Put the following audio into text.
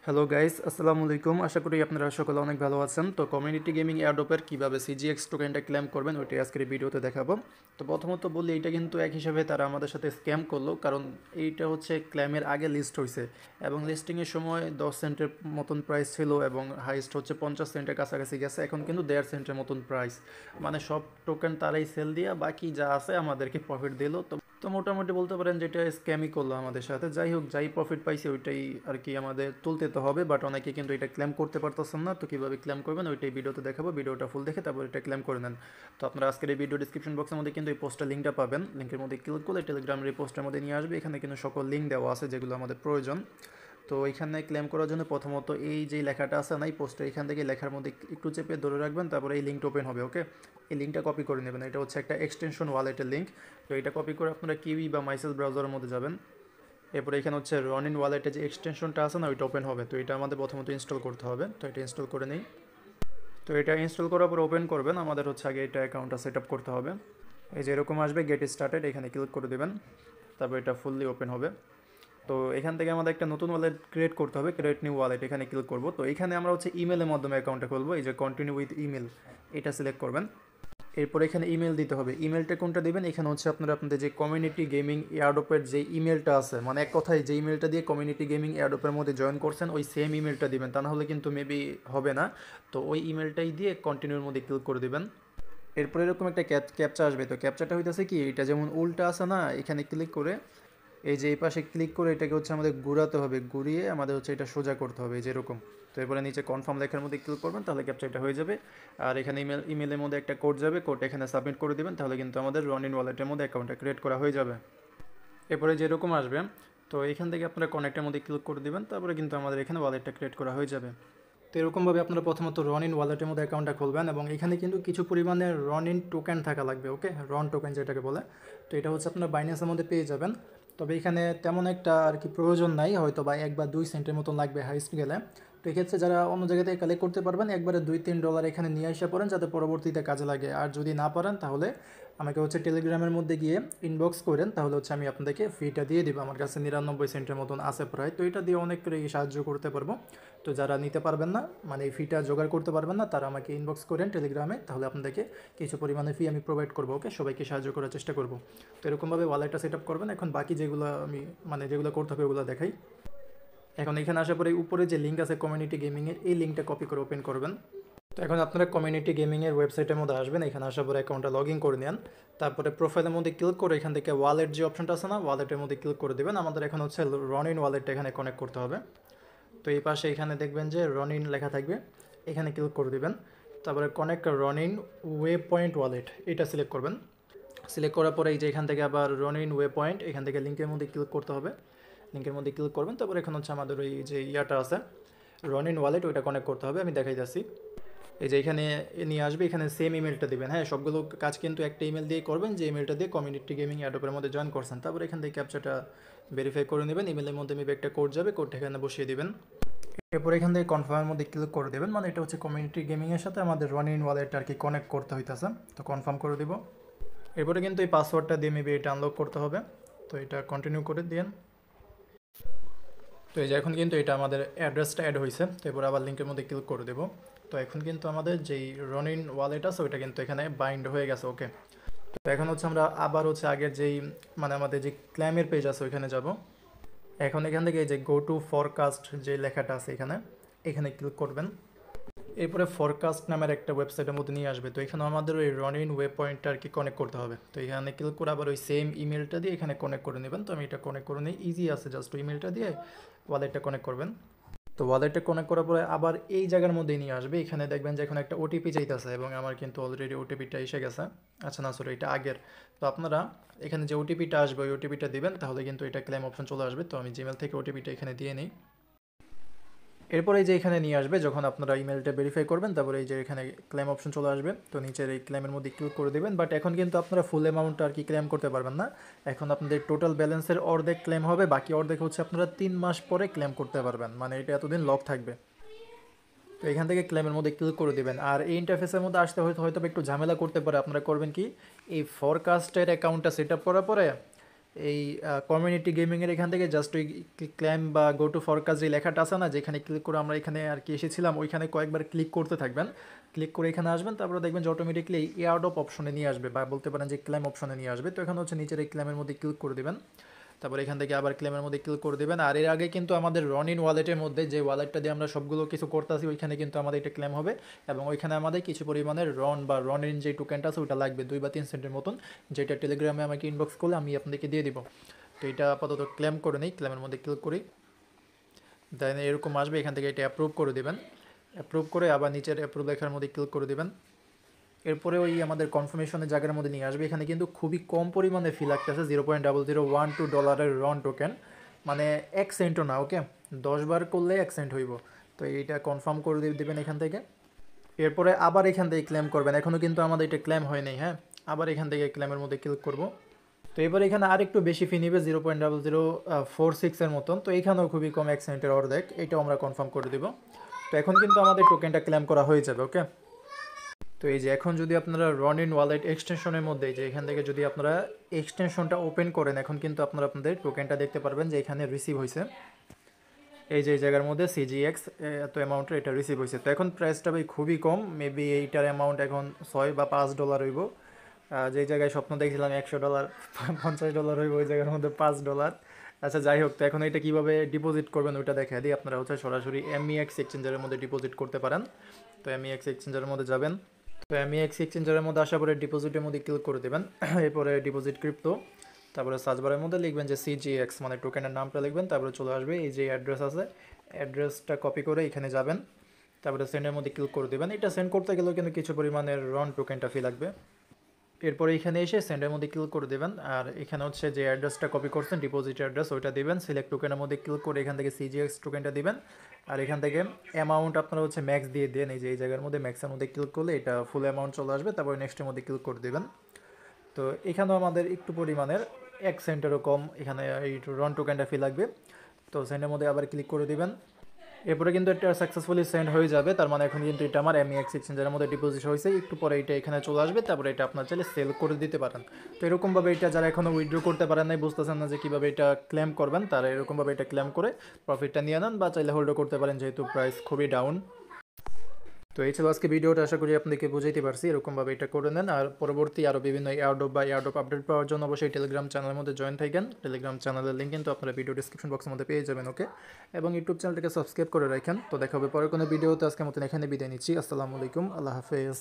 Hello guys, আসসালামু আলাইকুম। আশা করি আপনারা সকলে অনেক ভালো আছেন। তো কমিউনিটি গেমিং এয়ারড্রপের কীভাবে সিজিএক্স টোকেনটা ক্লেম করবেন ওইটাই আজকের এই ভিডিওতে দেখাবো। তো প্রথমত বলি, এটা কিন্তু এক হিসাবে তারা আমাদের সাথে স্ক্যাম করলো, কারণ এইটা হচ্ছে ক্লেমের আগে লিস্ট হয়েছে এবং লিস্টিংয়ের সময় 10 সেন্টের মতন প্রাইস ছিল এবং হাইস্ট হচ্ছে 50 সেন্টের কাছাকাছি গেছে। এখন কিন্তু 1.5 সেন্টের মতন প্রাইস, মানে সব টোকেন তারাই সেল দিয়ে বাকি যা আছে আমাদেরকে প্রফিট দিল। তো মোটামুটি বলতে পারেন যে এটা স্ক্যামই করলো আমাদের সাথে। যাই হোক, যাই প্রফিট পাইছে ওইটাই আর কি আমাদের তুলতে তো হবে, বাট অনেকে কিন্তু এটা ক্লেম করতে পারতেছেন না। তো কীভাবে ক্লেম করবেন ওইটাই ভিডিওতে দেখাবো। ভিডিওটা ফুল দেখে তারপর এটা ক্লেম করে নেন। তো আপনারা আজকের এই ভিডিও ডিসক্রিপশন বক্সের মধ্যে কিন্তু এই পোস্টের লিঙ্কটা পাবেন। লিঙ্কের মধ্যে ক্লিক করলে টেলিগ্রামের এই পোস্টের মধ্যে নিয়ে আসবে। এখানে কিন্তু সকল লিঙ্ক দেওয়া আছে যেগুলো আমাদের প্রয়োজন। তো এখানে ক্লেম করার জন্য প্রথমত এই যে লেখাটা আছে না, এই পোস্টে এখান থেকে লেখার মধ্যে একটু চেপে ধরে রাখবেন, তারপরে এই লিঙ্কটা ওপেন হবে। ওকে, এই লিঙ্কটা কপি করে নেবেন। এটা হচ্ছে একটা এক্সটেনশন ওয়ালেটের লিঙ্ক। তো এটা কপি করে আপনারা কিউই বা মাইসেস ব্রাউজারের মধ্যে যাবেন। এরপরে এখানে হচ্ছে রনিন ওয়ালেটের যে এক্সটেনশনটা আছে না, ওইটা ওপেন হবে। তো এটা আমাদের প্রথমত ইনস্টল করতে হবে। তো এটা ইনস্টল করে নিই। তো এটা ইনস্টল করার পর ওপেন করবেন। আমাদের হচ্ছে আগে এটা অ্যাকাউন্টটা সেট আপ করতে হবে। এই যে এরকম আসবে, গেট স্টার্টেড, এখানে ক্লিক করে দেবেন। তারপর এটা ফুললি ওপেন হবে। তো এখান থেকে আমাদের একটা নতুন ওয়ালেট ক্রিয়েট করতে হবে। ক্রিয়েট নিউ ওয়ালেট, এখানে ক্লিক করব। তো এখানে আমরা হচ্ছে ইমেলের মাধ্যমে অ্যাকাউন্টটা খুলবো। এই যে কন্টিনিউ উইথ ইমেল, এটা সিলেক্ট করবেন। এরপর এখানে ইমেল দিতে হবে। ইমেলটা কোনটা দিবেন, এখানে হচ্ছে আপনারা আপনাদের যে কমিউনিটি গেমিং এয়ারড্রপের যে ইমেলটা আছে, মানে এক কথায় যে ইমেলটা দিয়ে কমিউনিটি গেমিং এয়ারড্রপের মধ্যে জয়েন করছেন ওই সেম ইমেলটা দিবেন, তা না হলে কিন্তু মেবি হবে না। তো ওই ইমেলটাই দিয়ে কন্টিনিউর মধ্যে ক্লিক করে দিবেন। এরপর এরকম একটা ক্যাপচা আসবে। তো ক্যাপচাটা হইতেছে কি, এটা যেমন উল্টা আছে না, এখানে ক্লিক করে এই যে এই পাশে ক্লিক করে এটাকে হচ্ছে আমাদের ঘুরাতে হবে, ঘুরিয়ে আমাদের হচ্ছে এটা সোজা করতে হবে যেরকম। তো এরপরে নিচে কনফার্ম লেখার মধ্যে ক্লিক করবেন, তাহলে ক্যাপচারটা হয়ে যাবে। আর এখানে ইমেলের মধ্যে একটা কোড যাবে, কোড এখানে সাবমিট করে দেবেন, তাহলে কিন্তু আমাদের রনিন ওয়ালেটের মধ্যে অ্যাকাউন্টটা ক্রিয়েট করা হয়ে যাবে। এরপরে যেরকম আসবে, তো এখান থেকে আপনারা কনেক্টের মধ্যে ক্লিক করে দেবেন, তারপরে কিন্তু আমাদের এখানে ওয়ালেটটা ক্রিয়েট করা হয়ে যাবে। তো এরকমভাবে আপনারা প্রথমত রনিন ওয়ালেটের মধ্যে অ্যাকাউন্টটা খুলবেন এবং এখানে কিন্তু কিছু পরিমাণে রনিন টোকেন থাকা লাগবে। ওকে, রন টোকেন যেটাকে বলে। তো এটা হচ্ছে আপনারা বাইন্যান্সের মধ্যে পেয়ে যাবেন। তবে এখানে তেমন একটা আর কি প্রয়োজন নাই, হয়তো বা 1 বা 2 সেন্টের মতন লাগবে হাইস্ট গেলে। তো এক্ষেত্রে যারা অন্য জায়গা থেকে কালেক্ট করতে পারবেন, একবারে $2-3 এখানে নিয়ে আসা পড়েন, যাতে পরবর্তীতে কাজে লাগে। আর যদি না পারেন তাহলে আমাকে হচ্ছে টেলিগ্রামের মধ্যে গিয়ে ইনবক্স করেন, তাহলে হচ্ছে আমি আপনাদেরকে ফিটা দিয়ে দিব। আমার কাছে 99 সেন্টের মতন আছে প্রায়। তো এটা দিয়ে অনেক সাহায্য করতে পারবো। তো যারা নিতে পারবেন না, মানে এই ফিটা জোগাড় করতে পারবেন না, তারা আমাকে ইনবক্স করেন টেলিগ্রামে, তাহলে আপনাদেরকে কিছু পরিমাণে ফি আমি প্রোভাইড করবো। ওকে, সবাইকে সাহায্য করার চেষ্টা করব। তো এরকমভাবে ওয়ালেটটা সেট আপ করবেন। এখন বাকি যেগুলো আমি মানে যেগুলো করতে হবে ওগুলো দেখাই। এখন এখানে আসার পরে উপরে যে লিঙ্ক আছে কমিউনিটি গেমিংয়ের, এই লিঙ্কটা কপি করে ওপেন করবেন। তো এখন আপনারা কমিউনিটি গেমিংয়ের ওয়েবসাইটের মধ্যে আসবেন। এখানে আসার পরে অ্যাকাউন্টটা লগ ইন করে নেন। তারপরে প্রোফাইলের মধ্যে ক্লিক করে এখান থেকে ওয়ালেট যে অপশনটা আছে না, ওয়ালেটের মধ্যে ক্লিক করে দেবেন। আমাদের এখন হচ্ছে রনিন ওয়ালেটটা এখানে কানেক্ট করতে হবে। তো এই পাশে এখানে দেখবেন যে রনিন লেখা থাকবে, এখানে ক্লিক করে দেবেন। তারপরে connect Ronin way point wallet, এটা সিলেক্ট করবেন। সিলেক্ট করার পরে এই যে এখান থেকে আবার রনিন ওয়ে পয়েন্ট, এখান থেকে লিঙ্কের মধ্যে ক্লিক করতে হবে। লিঙ্কের মধ্যে ক্লিক করবেন। তারপর এখন হচ্ছে আমাদের ওই যে ইয়াটা আছে রনিন ওয়ালেট, ওইটা কানেক্ট করতে হবে। আমি দেখাই যাচ্ছি। এই যে এখানে নিয়ে আসবে, এখানে সেম ইমেলটা দেবেন। হ্যাঁ, সবগুলো কাজ কিন্তু একটা ইমেল দিয়ে করবেন, যে ইমেলটা দিয়ে কমিউনিটি গেমিং অ্যাডোপের মধ্যে জয়েন করছেন। তারপর এখান থেকে ক্যাপচাটা ভেরিফাই করে নেবেন। ইমেলের মধ্যে মেবি একটা কোড যাবে, কোডটা এখানে বসিয়ে দেবেন। এরপর এখান থেকে কনফার্মের মধ্যে ক্লিক করে দেবেন, মানে এটা হচ্ছে কমিউনিটি গেমিংয়ের সাথে আমাদের রনিন ওয়ালেট আর কি কানেক্ট করতে হইতেছে। তো কনফার্ম করে দিব। এরপরে কিন্তু এই পাসওয়ার্ডটা দিয়ে মেবি এটা আনলক করতে হবে। তো এটা কন্টিনিউ করে দিন। তো এই যে এখন কিন্তু এটা আমাদের অ্যাড্রেসটা অ্যাড হয়েছে। তো এরপর আবার লিঙ্কের মধ্যে ক্লিক করে দেবো। তো এখন কিন্তু আমাদের যেই রনিন ওয়ালেট আছে ওইটা কিন্তু এখানে বাইন্ড হয়ে গেছে। ওকে, তো এখন হচ্ছে আমরা আবার হচ্ছে আগের যেই মানে আমাদের যে ক্লেমের পেজ আছে ওইখানে যাব। এখন এখান থেকে এই যে গো টু ফরকাস্ট যে লেখাটা আছে এখানে, এখানে ক্লিক করবেন। এরপরে ফরকাস্ট নামের একটা ওয়েবসাইটের মধ্যে নিয়ে আসবে। তো এখানে আমাদের ওই রনিন ওয়েব পয়েন্টটা আর কি কানেক্ট করতে হবে। তো এখানে ক্লিক করে আবার ওই সেম ইমেলটা দিয়ে এখানে কানেক্ট করে নেবেন। তো আমি এটা কানেক্ট করে নিই, ইজি আছে, জাস্ট ইমেলটা দিয়ে ওয়ালেটটা কানেক্ট করবেন। তো ওয়ালেটটা কানেক্ট করার পরে আবার এই জায়গার মধ্যে নিয়ে আসবে। এখানে দেখবেন যে এখন একটা ওটিপি চাইতেছে এবং আমার কিন্তু অলরেডি ওটিপিটা এসে গেছে। আচ্ছা না, সরি, এটা আগের। তো আপনারা এখানে যে ওটিপিটা আসবে ওই ওটিপিটা দিবেন, তাহলে কিন্তু এটা ক্লেম অপশন চলে আসবে। তো আমি জিমেল থেকে ওটিপিটা এখানে দিয়ে নিই। এরপরে এই যে এখানে নিয়ে আসবে, যখন আপনারা ইমেলটা ভেরিফাই করবেন, তারপরে এই যে এখানে ক্লেম অপশন চলে আসবে। তো নিচের এই ক্লেমের মধ্যে ক্লিক করে দেবেন। বাট এখন কিন্তু আপনারা ফুল অ্যামাউন্টটা আর কি ক্লেম করতে পারবেন না। এখন আপনাদের টোটাল ব্যালেন্সের অর্ধেক ক্লেম হবে, বাকি অর্ধেক হচ্ছে আপনারা 3 মাস পরে ক্লেম করতে পারবেন, মানে এটা এতদিন লক থাকবে। তো এখান থেকে ক্লেমের মধ্যে ক্লিক করে দেবেন। আর এই ইন্টারফেসের মধ্যে আসতে হয়তো একটু ঝামেলা করতে পারে। আপনারা করবেন কি, এই ফরকাস্টের অ্যাকাউন্টটা সেট আপ করার পরে এই কমিউনিটি গেমিংয়ের এখান থেকে জাস্ট ওই ক্লেম বা গো টু ফরকাস্ট যে লেখাটা আছে না, যেখানে ক্লিক করে আমরা এখানে আর কি এসেছিলাম, ওইখানে কয়েকবার ক্লিক করতে থাকবেন। ক্লিক করে এখানে আসবেন, তারপরে দেখবেন যে অটোমেটিকলি এই এয়ারড্রপ অপশনে নিয়ে আসবে, বা বলতে পারেন যে ক্লেম অপশনে নিয়ে আসবে। তো এখানে হচ্ছে নিচের এই ক্লেমের মধ্যে ক্লিক করে দেবেন, তারপর এখান থেকে আবার ক্লেমের মধ্যে ক্লিক করে দেবেন। আর এর আগে কিন্তু আমাদের রনিন ওয়ালেটের মধ্যে যে ওয়ালেটটা দিয়ে আমরা সবগুলো কিছু করতেছি, ওইখানে কিন্তু আমাদের এটা ক্লেম হবে, এবং ওইখানে আমাদের কিছু পরিমাণের রনিন যে টোকেনটা আছে ওইটা লাগবে 2 বা 3 সেন্টের মতন, যেটা টেলিগ্রামে আমাকে ইনবক্স করলে আমি আপনাদেরকে দিয়ে দিব। তো এটা আপাতত ক্লেম করে নিই, ক্লেমের মধ্যে ক্লিক করি, দেন এরকম আসবে, এখান থেকে এটা অ্যাপ্রুভ করে দেবেন। অ্যাপ্রুভ করে আবার নিচের অ্যাপ্রুভ লেখার মধ্যে ক্লিক করে দেবেন। এরপরে ওই আমাদের কনফার্মেশনের জায়গার মধ্যে নিয়ে আসবে। এখানে কিন্তু খুবই কম পরিমাণে ফি লাগতেছে, $0.0012 রন টোকেন, মানে 1 সেন্টও না। ওকে, 10 বার করলে 1 সেন্ট হইব। তো এইটা কনফার্ম করে দেবেন এখান থেকে। এরপরে আবার এখান থেকে ক্লেম করবেন, এখনও কিন্তু আমাদের এটা ক্লেম হয়নি। হ্যাঁ, আবার এখান থেকে ক্লেমের মধ্যে ক্লিক করব। তো এবার এখানে আর একটু বেশি ফি নিবে, 0.0046 মতন। তো এখানেও খুবই কম, 1 সেন্টের অর্ধেক। এটাও আমরা কনফার্ম করে দেব। তো এখন কিন্তু আমাদের টোকেনটা ক্লেম করা হয়ে যাবে। ওকে, তো এই যে এখন যদি আপনারা রনিন ওয়ালেট এক্সটেনশনের মধ্যে যে এখান থেকে যদি আপনারা এক্সটেনশনটা ওপেন করেন, এখন কিন্তু আপনারা আপনাদের টোকেনটা দেখতে পারবেন যে এখানে রিসিভ হয়েছে। এই যে এই জায়গার মধ্যে CGX এত অ্যামাউন্টের এটা রিসিভ হয়েছে। তো এখন প্রাইসটা ভাই খুবই কম, মেবি এইটার অ্যামাউন্ট এখন $6 বা $5 হইব। যে জায়গায় স্বপ্ন দেখছিলাম $100 $50 হইব, ওই জায়গার মধ্যে $5। আচ্ছা যাই হোক, তো এখন এটা কীভাবে ডিপোজিট করবেন ওইটা দেখা দিই। আপনারা হচ্ছে সরাসরি MEX এক্সচেঞ্জারের মধ্যে ডিপোজিট করতে পারেন। তো MEX এক্সচেঞ্জারের মধ্যে যাবেন। তো MEX এক্সচেঞ্জারের মধ্যে আসার পরে ডিপোজিটের মধ্যে ক্লিক করে দেবেন। এরপরে ডিপোজিট ক্রিপ্টো, তারপরে সার্চবারের মধ্যে লিখবেন যে CGX, মানে টোকেনের নামটা লিখবেন। তারপরে চলে আসবে এই যে অ্যাড্রেস আছে, অ্যাড্রেসটা কপি করে এখানে যাবেন, তারপরে সেন্ডের মধ্যে ক্লিক করে দেবেন। এটা সেন্ড করতে গেলেও কিন্তু কিছু পরিমাণের রন টোকেনটা ফি লাগবে। এরপরে এখানে এসে সেন্ডের মধ্যে ক্লিক করে দেবেন, আর এখানে হচ্ছে যে অ্যাড্রেসটা কপি করছেন ডিপোজিট অ্যাড্রেস ওইটা দিবেন। সিলেক্ট টোকেনের মধ্যে ক্লিক করে এখান থেকে CGX টোকেনটা দিবেন, আর এখান থেকে অ্যামাউন্ট আপনারা হচ্ছে ম্যাক্স দিয়ে দেন। এই যে এই জায়গার মধ্যে ম্যাক্সের মধ্যে ক্লিক করলে এটা ফুল অ্যামাউন্ট চলে আসবে, তারপরে নেক্সটের মধ্যে ক্লিক করে দেবেন। তো এখানেও আমাদের একটু পরিমাণের 1 সেন্টেরও কম এখানে এই রন টোকেনটা ফি লাগবে। তো সেন্ডের মধ্যে আবার ক্লিক করে দিবেন। এরপরে কিন্তু এটা সাকসেসফুলি সেন্ড হয়ে যাবে, তার মানে এখন কিন্তু এটা আমার MEX এক্সচেঞ্জের মধ্যে ডিপোজিট হয়েছে। একটু পরে এটা এখানে চলে আসবে, তারপরে এটা আপনার চাইলে সেল করে দিতে পারেন। তো এরকমভাবে এটা যারা এখনও উইথড্র করতে পারেন নাই, বুঝতেছেন না যে কীভাবে এটা ক্লেম করবেন, তারা এরকমভাবে এটা ক্লেম করে প্রফিটটা নিয়ে নেন, বা চাইলে হোল্ডও করতে পারেন, যেহেতু প্রাইস খুবই ডাউন। তো এই ছিল আজকে ভিডিওটা, আশা করি আপনাদেরকে বুঝাইতে পারছি। এরকমভাবে এটা করে নেন, আর পরবর্তী আরও বিভিন্ন এয়ারড্রপ বা এয়ারড্রপ আপডেট পাওয়ার জন্য অবশ্যই টেলিগ্রাম চ্যানেলের মধ্যে জয়েন থাকেন। টেলিগ্রাম চ্যানেলের লিঙ্ক কিন্তু আপনারা ভিডিও ডিসক্রিপশন বক্সের মধ্যে পেয়ে যাবেন। ওকে, এবং ইউটিউব চ্যানেলটাকে সাবস্ক্রাইব করে রাখেন। তো দেখা হবে পরে কোনো ভিডিওতে। আজকের মতন এখানে বিদায় নিচ্ছি। আসসালামু আলাইকুম, আল্লাহ হাফেজ।